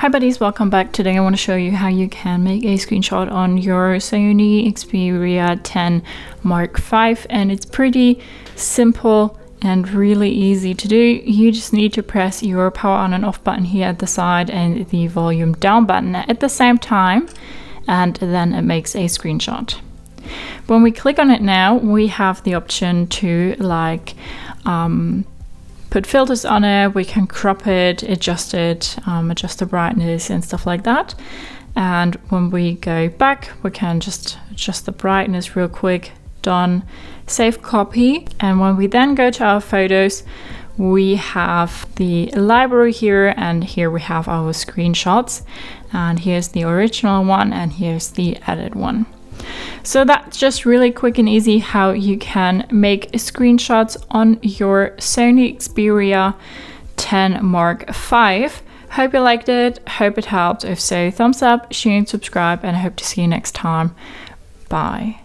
Hi buddies, welcome back. Today I want to show you how you can make a screenshot on your Sony Xperia 10 Mark V, and it's pretty simple and really easy to do. You just need to press your power on and off button here at the side and the volume down button at the same time, and then it makes a screenshot. When we click on it now, we have the option to put filters on it. We can crop it, adjust it, adjust the brightness and stuff like that. And when we go back, we can just adjust the brightness real quick. Done. Save copy. And when we then go to our photos, we have the library here, and here we have our screenshots. And here's the original one, and here's the edit one. So that's just really quick and easy how you can make screenshots on your Sony Xperia 10 Mark V. Hope you liked it, hope it helped. If so, thumbs up, share and subscribe, and I hope to see you next time. Bye.